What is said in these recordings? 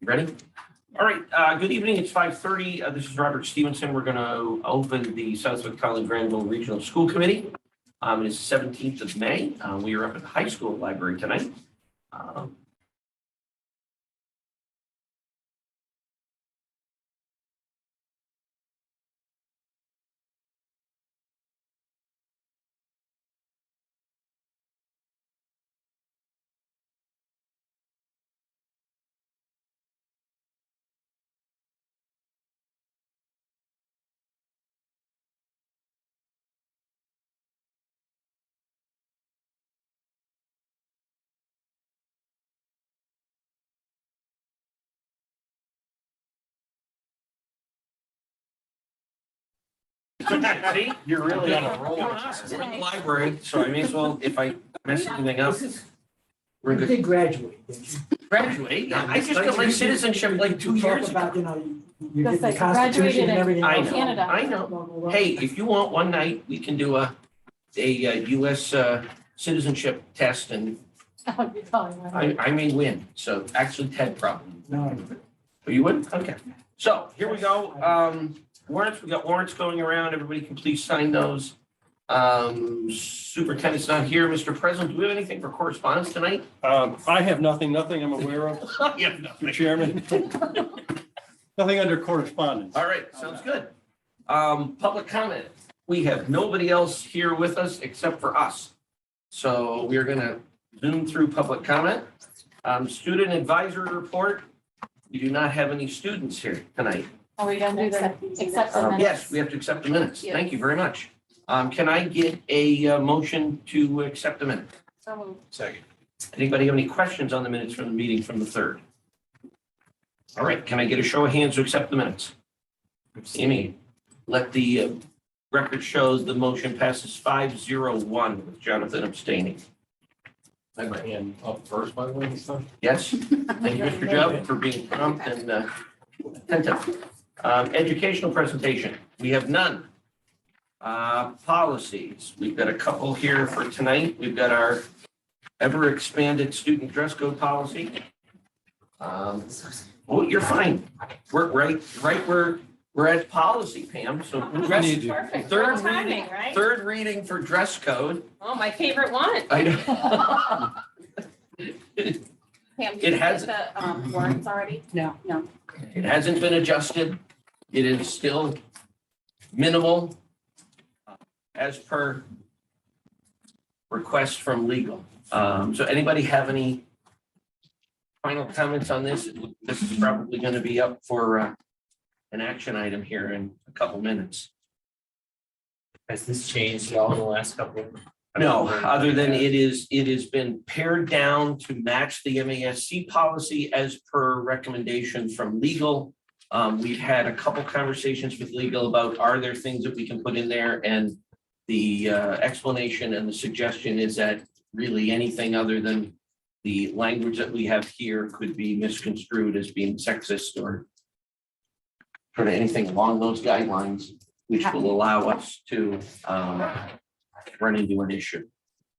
Ready? All right, good evening. It's 5:30. This is Robert Stevenson. We're going to open the Southwick College Granville Regional School Committee. It is 17th of May. We are up at the high school library tonight. See, you're really on a roll. We're in the library, so I may as well, if I mess anything up, we're You good. did graduate, didn't you? Graduate? Yeah, I just got my citizenship like 2 years ago. Talk about, you Just did the like Constitution graduated and in everything I else. know, Canada. I know. Hey, if you want one night, we can do a U.S. Citizenship test, and I may win. So actually, Ted probably. No, Oh, you would? Okay. So here we go. Warrants, we got warrants going around. Everybody can please sign those. Superintendent's not here. Mr. President, do we have anything for correspondence tonight? I have nothing I'm aware of, Yeah, Mr. Chairman. Nothing under correspondence. all right, sounds good. Public comment. We have nobody else here with us except for us. So we are gonna zoom through public comment. Student advisory report. We do not have any students here tonight. Are we gonna do the accept the minutes? Yes, we have to accept the minutes. Yeah. Thank you very much. Can I get a motion to accept the minutes? So moved. Second. Anybody have any questions on the minutes from the meeting from the 3rd? All right, can I get a show of hands to accept the minutes? Amy, let the record shows the motion passes 5-0-1 with Jonathan abstaining. I have my hand up first, by the way, this time. Yes, thank you, Mr. Jubb, for being prompt and attentive. Educational presentation, we have none. Policies, we've got a couple here for tonight. We've got our ever expanded student dress code policy. Oh, you're fine. We're right where we're at policy, Pam. So dress, Perfect. Third Good timing, right? third reading for dress code. Oh, my favorite one. I know. Pam, It has- the warrants already? No. It hasn't been adjusted. It is still minimal as per request from legal. So anybody have any final comments on this? This is probably going to be up for an action item here in a couple minutes. Has this changed at all in the last couple of? No, other than it has been pared down to match the MASC policy as per recommendation from legal. We've had a couple conversations with legal about, are there things that we can put in there? And the explanation and the suggestion is that really anything other than the language that we have here could be misconstrued as being sexist or sort of anything along those guidelines, which will allow us to run into an issue.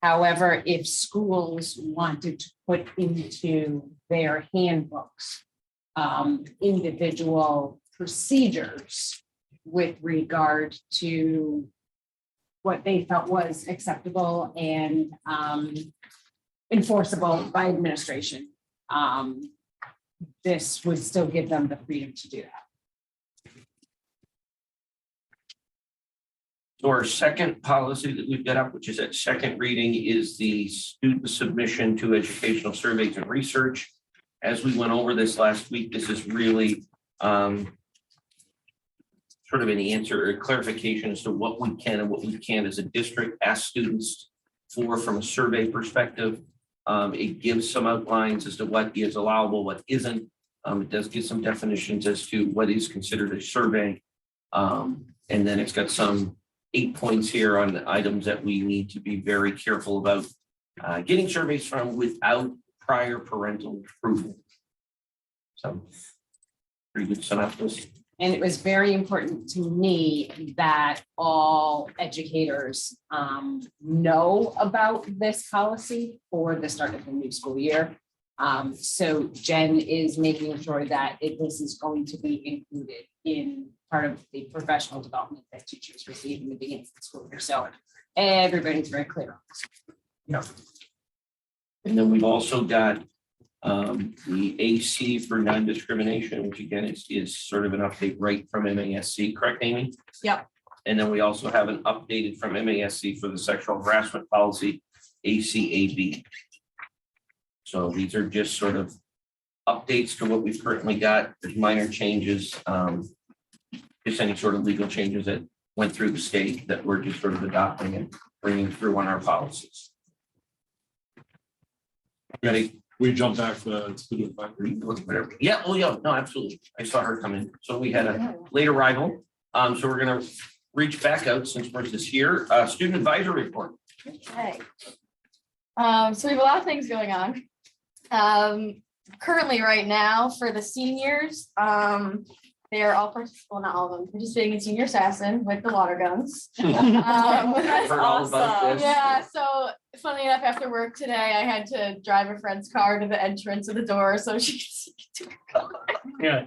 However, if schools wanted to put into their handbooks individual procedures with regard to what they felt was acceptable and enforceable by administration, this would still give them the freedom to do that. So our second policy that we've got up, which is at second reading, is the student submission to educational surveys and research. As we went over this last week, this is really sort of an answer or clarification as to what we can and what we can't as a district ask students for from a survey perspective. It gives some outlines as to what is allowable, what isn't. It does give some definitions as to what is considered a survey. And then it's got some 8 points here on items that we need to be very careful about getting surveys from without prior parental approval. So pretty good synopsis. And it was very important to me that all educators know about this policy for the start of the new school year. So Jen is making sure that this is going to be included in part of the professional development that teachers receive in the beginning of the school year. So everybody's very clear on this. And then we've also got the AC for non-discrimination, which again is sort of an update right from MASC, correct, Amy? Yep. And then we also have an updated from MASC for the sexual harassment policy, ACAB. So these are just sort of updates to what we've currently got. There's minor changes, just any sort of legal changes that went through the state that we're just sort of adopting and bringing through on our policies. Ready? We jump back to the student advisory. Whatever. Yeah, oh yeah, no, absolutely. I saw her come in. So we had a late arrival. So we're gonna reach back out since we're this here. Student advisory report. Okay. So we have a lot of things going on. Currently, right now, for the seniors, they are all well, not all of them, participating in Senior Assassin with the water guns. I've heard all about this. Yeah, so funny enough, after work today, I had to drive a friend's car to the entrance of the door so she could see her car. Yeah.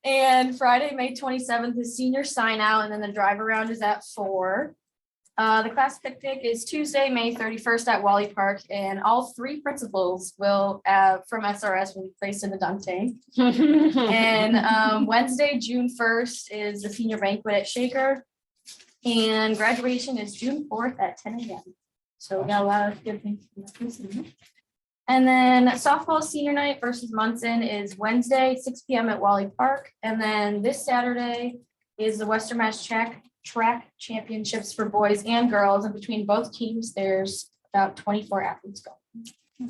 And Friday, May 27th is senior sign out, and then the drive around is at 4. The class picnic is Tuesday, May 31st at Wally Park, and all 3 principals will from SRS will be placed in the dunk tank. And Wednesday, June 1st is the senior banquet at Shaker. And graduation is June 4th at 10 a.m. So we got a lot of good things. And then softball senior night versus Munson is Wednesday, 6 p.m. at Wally Park. And then this Saturday is the Western Mass track championships for boys and girls. And between both teams, there's about 24 athletes going.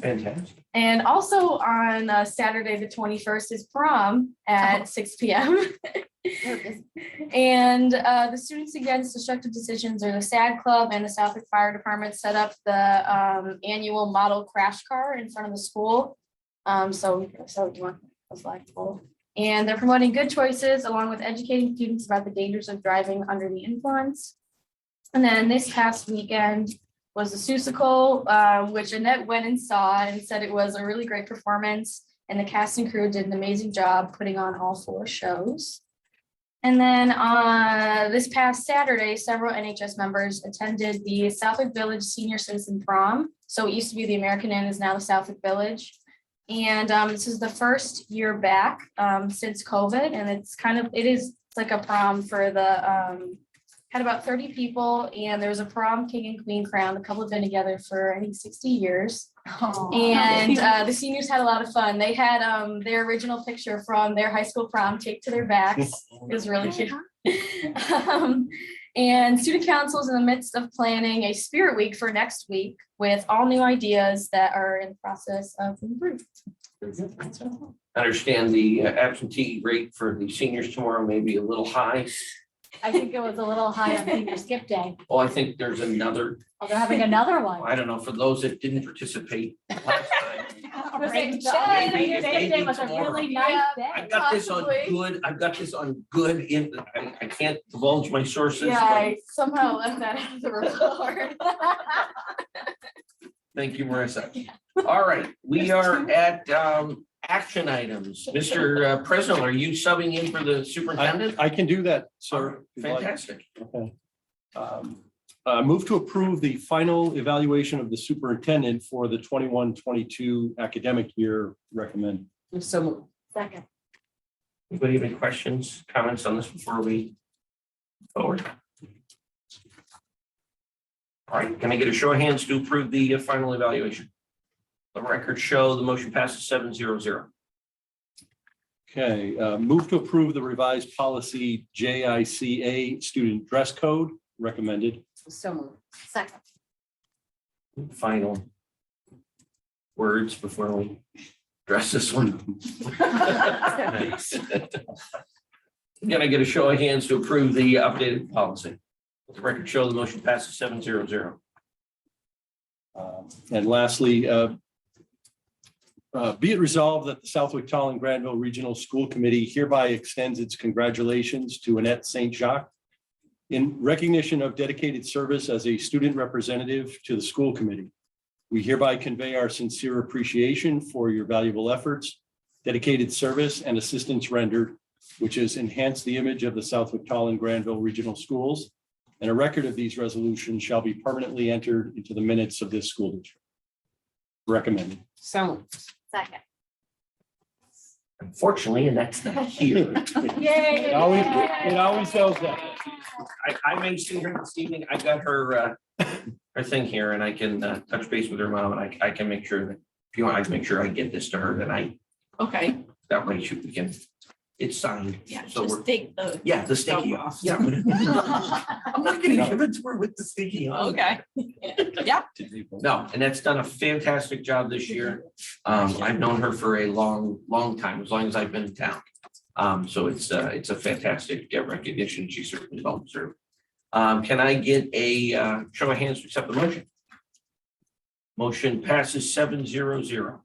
Fantastic. And also on Saturday, the 21st is prom at 6 p.m. And the Students Against Destructive Decisions, or the SAD Club, and the Southwick Fire Department set up the annual model crash car in front of the school. So you want a flagpole. And they're promoting good choices along with educating students about the dangers of driving under the influence. And then this past weekend was the Seussical, which Annette went and saw and said it was a really great performance. And the cast and crew did an amazing job putting on all 4 shows. And then this past Saturday, several NHS members attended the Southwick Village Senior Citizen Prom. So it used to be the American Inn, is now the Southwick Village. And this is the first year back since COVID. And it's like a prom for the, had about 30 people. And there was a prom king and queen crown. The couple have been together for, I think, 60 years. And the seniors had a lot of fun. They had their original picture from their high school prom taped to their backs. It was really cute. And student council is in the midst of planning a spirit week for next week with all new ideas that are in the process of improvement. Understand the absentee rate for the seniors tomorrow may be a little high. I think it was a little high on senior skip day. Oh, I think there's another, Oh, they're having another one. I don't know, for those that didn't participate last time. Senior Maybe skip day was a tomorrow. really nice I've day. got this on Possibly. good, I can't divulge my sources, Yeah, but I somehow left that out of the report. thank you, Marissa. All right, we are at action items. Mr. Presnell, are you subbing in for the superintendent? I can do that, sir. if you'd like. Fantastic. Okay. Move to approve the final evaluation of the superintendent for the 21-22 academic year recommend. So moved. Second. Anybody have any questions, comments on this before we forward? All right, can I get a show of hands to approve the final evaluation? The records show the motion passes 7-0-0. Okay, move to approve the revised policy JICA student dress code recommended. So moved. Second. Final words before we address this one. Nice. Can I get a show of hands to approve the updated policy? The record show the motion passes 7-0-0. And lastly, be it resolved that the Southwick Tallinn Granville Regional School Committee hereby extends its congratulations to Annette St. Jacques in recognition of dedicated service as a student representative to the school committee. We hereby convey our sincere appreciation for your valuable efforts, dedicated service, and assistance rendered, which has enhanced the image of the Southwick Tallinn Granville Regional Schools. And a record of these resolutions shall be permanently entered into the minutes of this school district. Recommended. So Second. Unfortunately, and that's not here. Yay. It always does that. I may see her this evening. I got her, her thing here and I can touch base with her mom and I can make sure that, if you want, I can make sure I get this to her tonight. Okay, That way she can, it's signed. yeah, So we're, just take the, yeah, the sticky Stuff off. off. Yeah. I'm not gonna give it to her with the sticky on. okay, yeah. No, and that's done a fantastic job this year. I've known her for a long, long time, as long as I've been in town. So it's a fantastic recognition. She certainly well deserved. Can I get a show of hands to accept the motion? Motion passes 7-0-0.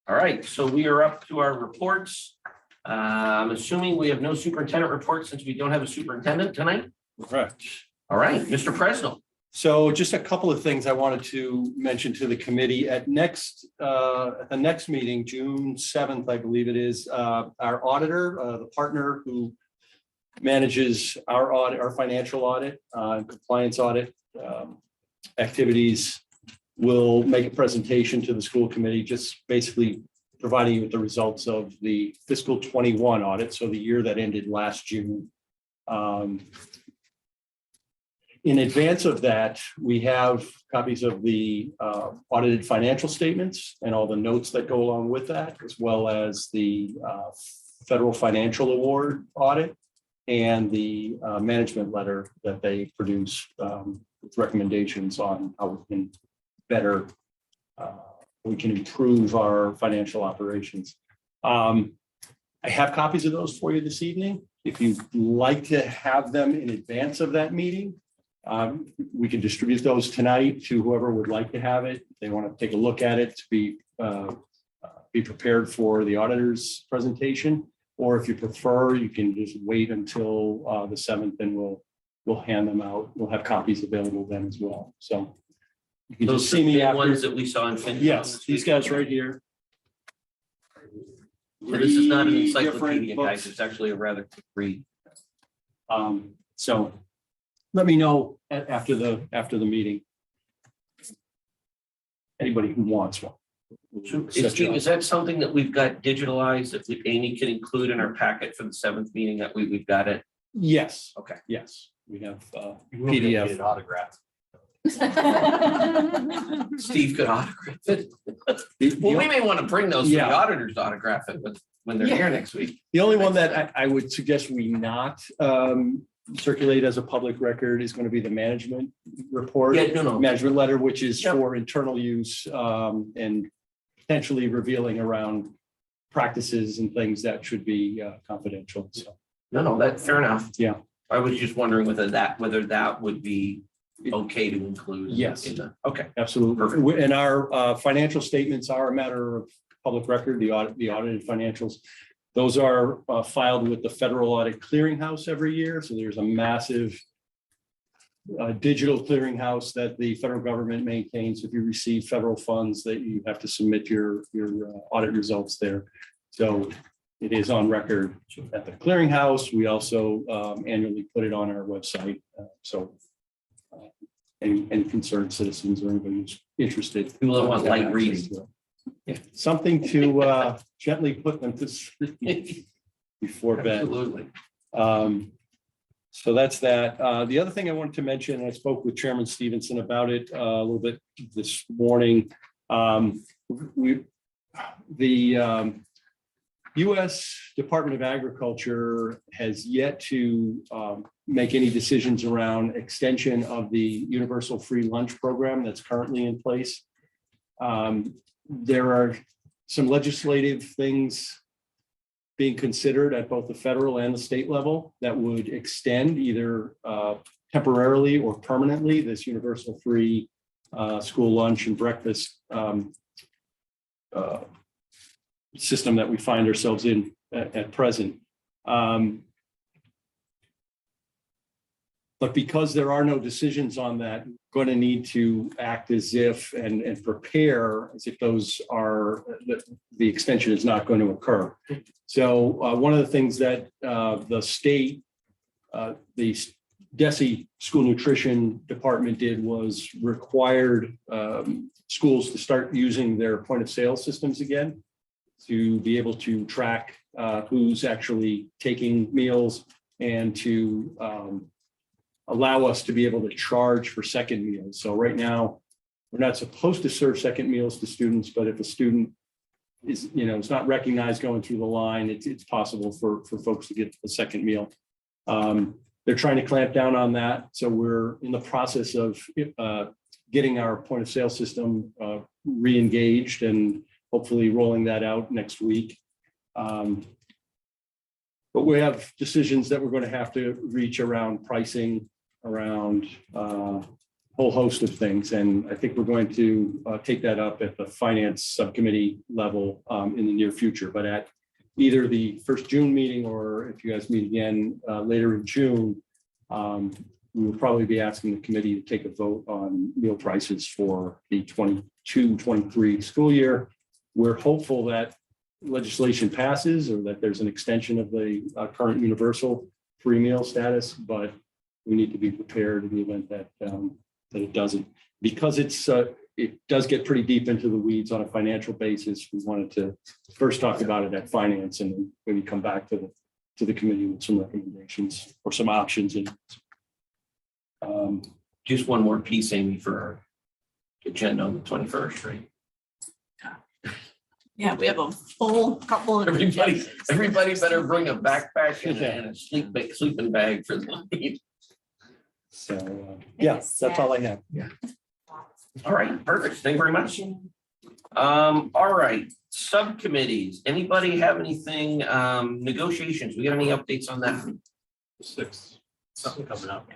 All right, so we are up to our reports. I'm assuming we have no superintendent report since we don't have a superintendent tonight. Correct. All right, Mr. Presnell. So just a couple of things I wanted to mention to the committee at the next meeting, June 7th, I believe it is, our auditor, the partner who manages our audit, our financial audit, and compliance audit activities, will make a presentation to the school committee, just basically providing you with the results of the fiscal 21 audit, so the year that ended last June. In advance of that, we have copies of the audited financial statements and all the notes that go along with that, as well as the federal financial award audit and the management letter that they produce with recommendations on how we can better, we can improve our financial operations. I have copies of those for you this evening. If you'd like to have them in advance of that meeting, we can distribute those tonight to whoever would like to have it. If they want to take a look at it to be prepared for the auditor's presentation. Or if you prefer, you can just wait until the 7th and we'll hand them out. We'll have copies available then as well. So you can Those just see me are the after. ones that we saw in FinCom. Yes, these guys right here. So this is not an Three encyclopedia, different guys. books. It's actually a rather quick read. So let me know after the meeting. Anybody who wants one. So, Steve, is that something that we've got digitalized that Amy can include in our packet for the 7th meeting that we've got it? Yes. Okay. Yes, we have You will get PDF. it autographed. Steve could autograph it. The- Well, we may want to bring those to the Yeah. auditors to autograph it when they're here next week. The only one that I would suggest we not circulate as a public record is going to be the management report. Yeah, no. Management letter, which is Yep. for internal use and potentially revealing around practices and things that should be confidential. So No, that's fair enough. Yeah. I was just wondering whether that would be okay to include. Yes. Okay. absolutely. And our financial statements are a matter of public record, the audited financials. Those are filed with the Federal Audit Clearinghouse every year. So there's a massive digital clearinghouse that the federal government maintains. If you receive federal funds, that you have to submit your audit results there. So it is on record at the clearinghouse. We also annually put it on our website. So any concerned citizens or anybody who's interested. People that want light have access reading. to it. Yeah, something to gently put them to sleep before bed. Absolutely. So that's that. The other thing I wanted to mention, and I spoke with Chairman Stevenson about it a little bit this morning. The U.S. Department of Agriculture has yet to make any decisions around extension of the universal free lunch program that's currently in place. There are some legislative things being considered at both the federal and the state level that would extend either temporarily or permanently this universal free school lunch and breakfast system that we find ourselves in at present. But because there are no decisions on that, going to need to act as if and prepare as if those are, the extension is not going to occur. So one of the things that the state, the DESI School Nutrition Department did was required schools to start using their point of sale systems again to be able to track who's actually taking meals and to allow us to be able to charge for second meals. So right now, we're not supposed to serve second meals to students, but if a student is, it's not recognized going through the line, it's possible for folks to get a second meal. They're trying to clamp down on that. So we're in the process of getting our point of sale system re-engaged and hopefully rolling that out next week. But we have decisions that we're going to have to reach around pricing, around a whole host of things. And I think we're going to take that up at the finance subcommittee level in the near future. But at either the first June meeting or if you guys meet again later in June, we will probably be asking the committee to take a vote on meal prices for the 22-23 school year. We're hopeful that legislation passes or that there's an extension of the current universal free meal status, but we need to be prepared in the event that that it doesn't. Because it does get pretty deep into the weeds on a financial basis. We wanted to first talk about it at finance and then maybe come back to the committee with some recommendations or some options. And Just one more piece, Amy, for our agenda on the 21st, right? Yeah, we have a full couple of. Everybody better bring a backpack and a sleeping bag for the meeting. so, yeah, that's all I have. All right, perfect. Thank you very much. All right, subcommittees. Anybody have anything, negotiations? We got any updates on that? 6th, something coming up.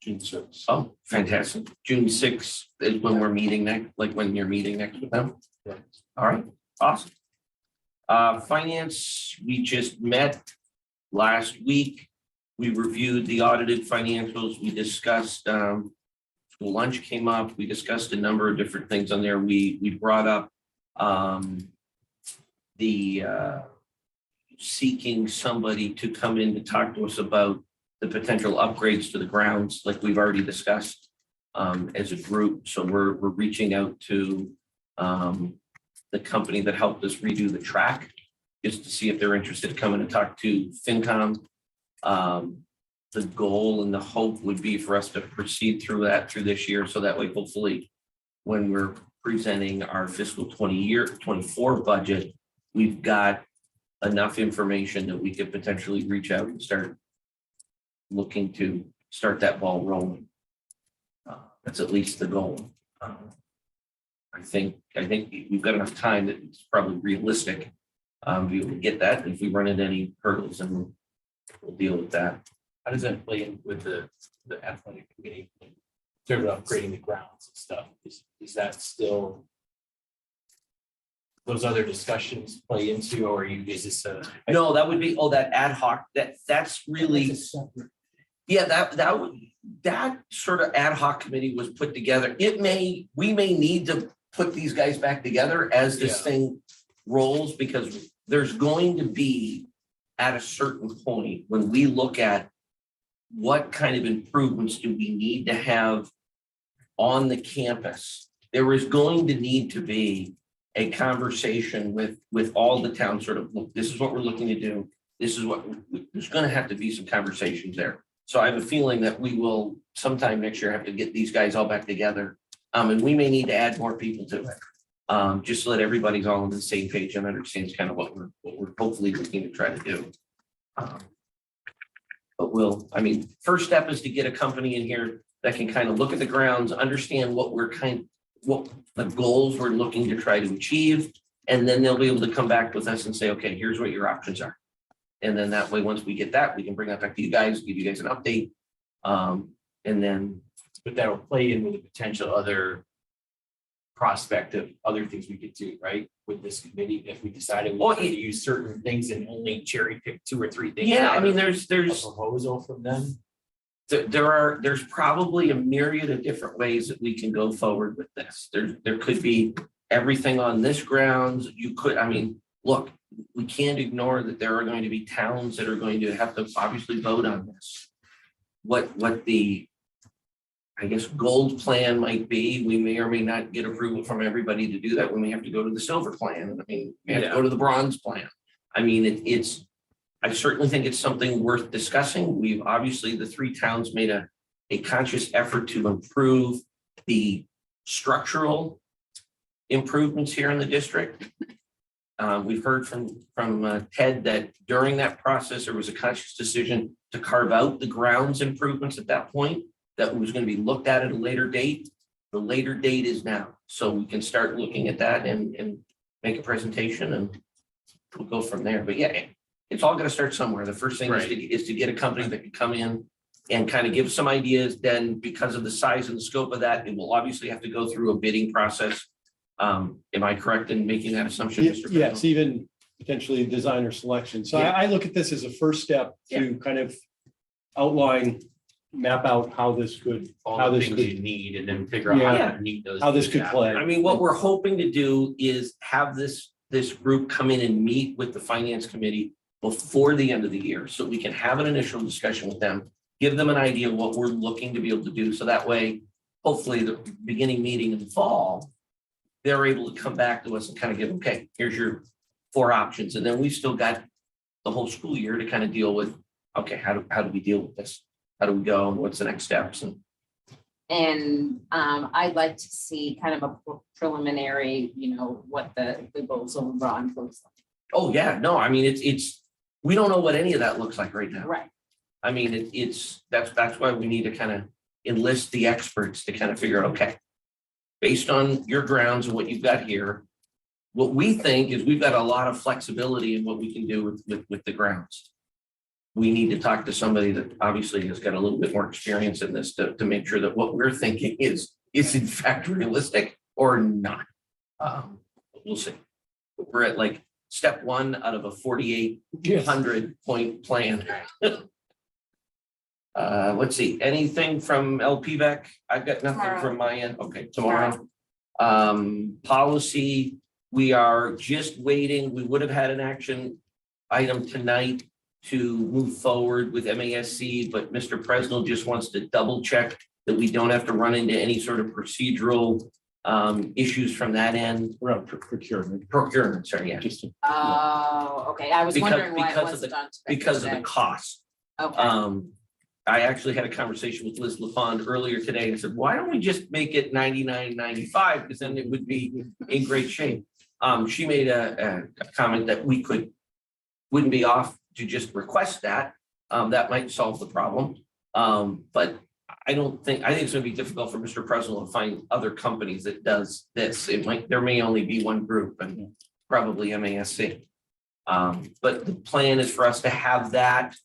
June 6th. Oh, fantastic. June 6th is when we're meeting next, like when you're meeting next with them. Right. All right, awesome. Finance, we just met last week. We reviewed the audited financials. We discussed, school lunch came up. We discussed a number of different things on there. We brought up the seeking somebody to come in to talk to us about the potential upgrades to the grounds, like we've already discussed as a group. So we're reaching out to the company that helped us redo the track, just to see if they're interested in coming to talk to FinCom. The goal and the hope would be for us to proceed through this year. So that way, hopefully, when we're presenting our fiscal 24 budget, we've got enough information that we could potentially reach out and start looking to start that ball rolling. That's at least the goal. I think we've got enough time that it's probably realistic to be able to get that. If we run into any hurdles, then we'll deal with that. How does that play in with the athletic committee? In terms of upgrading the grounds and stuff, is that still those other discussions play into, or is this a? No, that would be, that ad hoc, that's really, yeah, that sort of ad hoc committee was put together. We may need to put these guys back together as this thing rolls, because there's going to be at a certain point when we look at what kind of improvements do we need to have on the campus, there is going to need to be a conversation with all the towns, sort of, look, this is what we're looking to do. This is what, there's going to have to be some conversations there. So I have a feeling that we will sometime next year have to get these guys all back together. And we may need to add more people to it. Just so that everybody's all on the same page and understands kind of what we're hopefully looking to try to do. But first step is to get a company in here that can kind of look at the grounds, understand what the goals we're looking to try to achieve. And then they'll be able to come back with us and say, okay, here's what your options are. And then that way, once we get that, we can bring that back to you guys, give you guys an update. And then. But that'll play in with the potential other prospect of other things we could do, right? With this committee, if we decided we want to use certain things and only cherry pick 2 or 3 things. Yeah, I mean, there's a proposal from them. there's probably a myriad of different ways that we can go forward with this. There could be everything on this grounds. You could, I mean, look, we can't ignore that there are going to be towns that are going to have to obviously vote on this. What the, I guess, gold plan might be, we may or may not get approval from everybody to do that. We may have to go to the silver plan. I mean, we have to go to the bronze plan. I mean, I certainly think it's something worth discussing. We've obviously, the three towns made a conscious effort to improve the structural improvements here in the district. We've heard from Ted that during that process, there was a conscious decision to carve out the grounds improvements at that point that was going to be looked at a later date. The later date is now, so we can start looking at that and make a presentation and we'll go from there. But yeah, it's all going to start somewhere. The first thing is to get a company that can come in and kind of give some ideas. Then because of the size and the scope of that, it will obviously have to go through a bidding process. Am I correct in making that assumption, Mr. Yes, even potentially designer selection. So Yeah. I look at this as a first step to kind of outline, map out how this could, All how the this things could, you need and then figure out how Yeah. to meet those. how this needs could after. play. I mean, what we're hoping to do is have this group come in and meet with the finance committee before the end of the year, so we can have an initial discussion with them, give them an idea of what we're looking to be able to do. So that way, hopefully the beginning meeting in the fall, they're able to come back to us and kind of give, okay, here's your 4 options. And then we've still got the whole school year to kind of deal with, okay, how do we deal with this? How do we go? What's the next steps? And I'd like to see kind of a preliminary, what the goals of bronze looks like. Oh, yeah, no, I mean, it's, we don't know what any of that looks like right now. Right. I mean, that's why we need to kind of enlist the experts to kind of figure out, okay, based on your grounds and what you've got here, what we think is we've got a lot of flexibility in what we can do with the grounds. We need to talk to somebody that obviously has got a little bit more experience in this to make sure that what we're thinking is in fact realistic or not. We'll see. We're at like step 1 out of a 4,800 point plan. Let's see, anything from LPVAC? I've got nothing Tomorrow. from my end. Okay, tomorrow. Policy, we are just waiting. We would have had an action item tonight to move forward with MASC, but Mr. Presnell just wants to double check that we don't have to run into any sort of procedural issues from that end. around procurement. Procurement, sorry, yeah, Just to- Oh, okay. I was Because- wondering why it because of wasn't the- on. because of the cost. Okay. I actually had a conversation with Liz LaFond earlier today and said, why don't we just make it $99.95? Because then it would be in great shape. She made a comment that we wouldn't be off to just request that. That might solve the problem. But I think it's gonna be difficult for Mr. President to find other companies that does this. There may only be one group and probably MASC. But the plan is for us to have that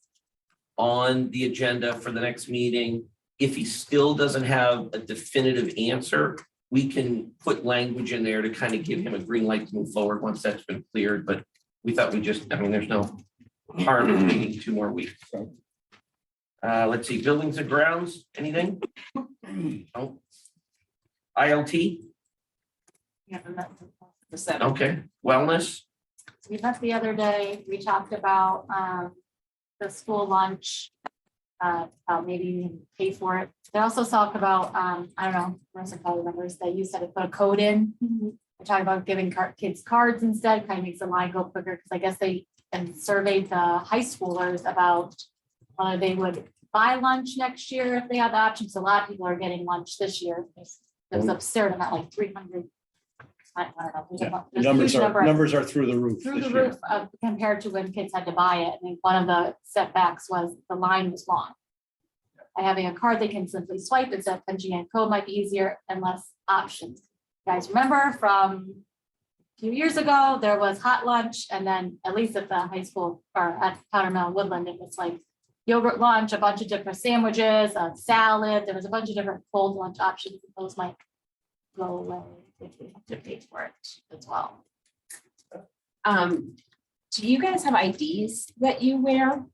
on the agenda for the next meeting. If he still doesn't have a definitive answer, we can put language in there to kind of give him a green light to move forward once that's been cleared. But we thought there's no harm in waiting 2 more weeks. Let's see, buildings and grounds, anything? Oh. ILT, okay, wellness, We met the other day, we talked about the school lunch, maybe you can pay for it. They also talked about, I don't know, Marissa probably remembers, they used to put a code in. We're talking about giving kids cards instead, kind of makes the line go quicker, because I guess they surveyed the high schoolers about whether they would buy lunch next year if they had the option. So a lot of people are getting lunch this year. It was absurd amount, like 300. I don't know. There's a huge number. Numbers are through the roof. Through this the year. roof compared to when kids had to buy it. I think one of the setbacks was the line was long. By having a card they can simply swipe, instead of punching in a code might be easier and less options. You guys remember from a few years ago, there was hot lunch, and then at least at the high school or at Powder Mill Woodland, it was like yogurt lunch, a bunch of different sandwiches, a salad. There was a bunch of different cold lunch options. Those might go away if we have to pay for it as well. Do you guys have IDs that you wear?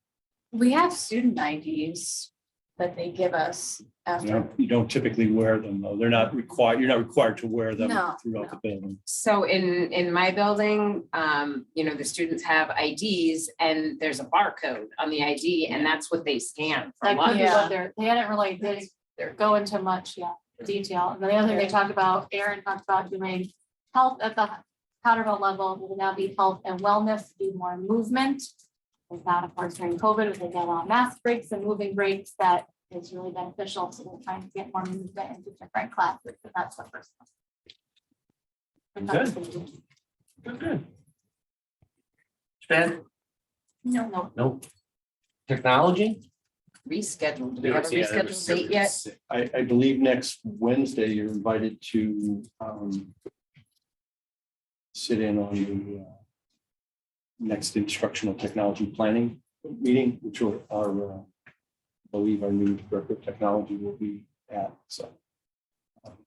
We have student IDs. that they give us after. You don't typically wear them, though. They're not required, you're not required to wear them No, throughout the building. So in my building, the students have IDs and there's a barcode on the ID and that's what they scan for That could be lunch. what they hadn't really go into much, detail. And the other thing they talked about, Aaron talked about doing health at the Powderville level, will now be health and wellness, do more movement. With that, of course, during COVID, we get on mask breaks and moving breaks, that is really beneficial. So we're trying to get more movement into different classes, and that's what we're. Good. Stan? No. Nope. Technology? Rescheduled. Do we have a rescheduled date yet? I believe next Wednesday, you're invited to sit in on the next instructional technology planning meeting, which will I believe our new director of technology will be at, so.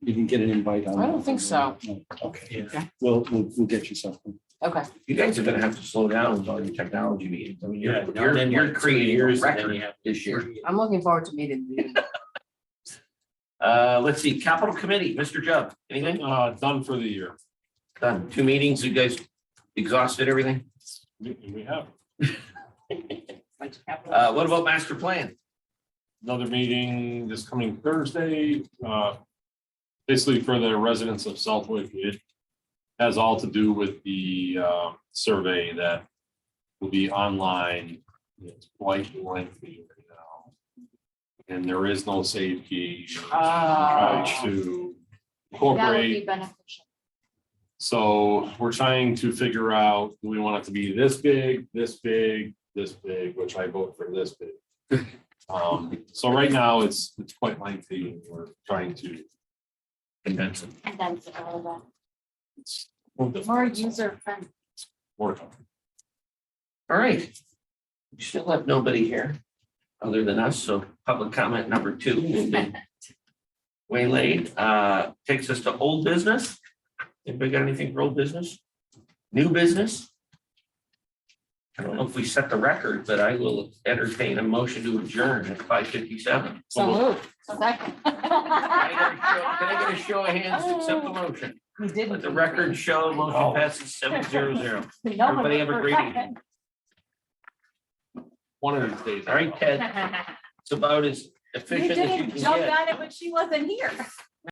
You can get an invite on. I don't that. think so. No, okay, Yeah. we'll get you something. Okay. You guys are gonna have to slow down with all your technology meetings. I mean, Yeah, you're creating a years and then record you have- this year. I'm looking forward to meeting you. Let's see, capital committee, Mr. Jubb, anything? Done for the year. Done. 2 meetings, you guys exhausted everything? We have What about master plan? another meeting this coming Thursday. Basically for the residents of Southwick, it has all to do with the survey that will be online. It's quite lengthy right now. And there is no save key. Try to That would be incorporate. beneficial. So we're trying to figure out, do we want it to be this big, this big, this big, which I vote for this big. So right now it's quite lengthy. And we're trying to Condense it. And then it's all of that. it's More user friendly. more to come. All right. We still have nobody here other than us, so public comment number 2 has been waylaid. Takes us to old business. Anybody got anything for old business? New business? I don't know if we set the record, but I will entertain a motion to adjourn at 5:57. So moved. Second. Can I get a show of hands to accept the motion? We did. Let the record show motion passes 7-0-0. No one Everybody have a ever great second. evening. One of these days. All right, Ted, it's about as You efficient as you didn't can jump get. on it when she wasn't here.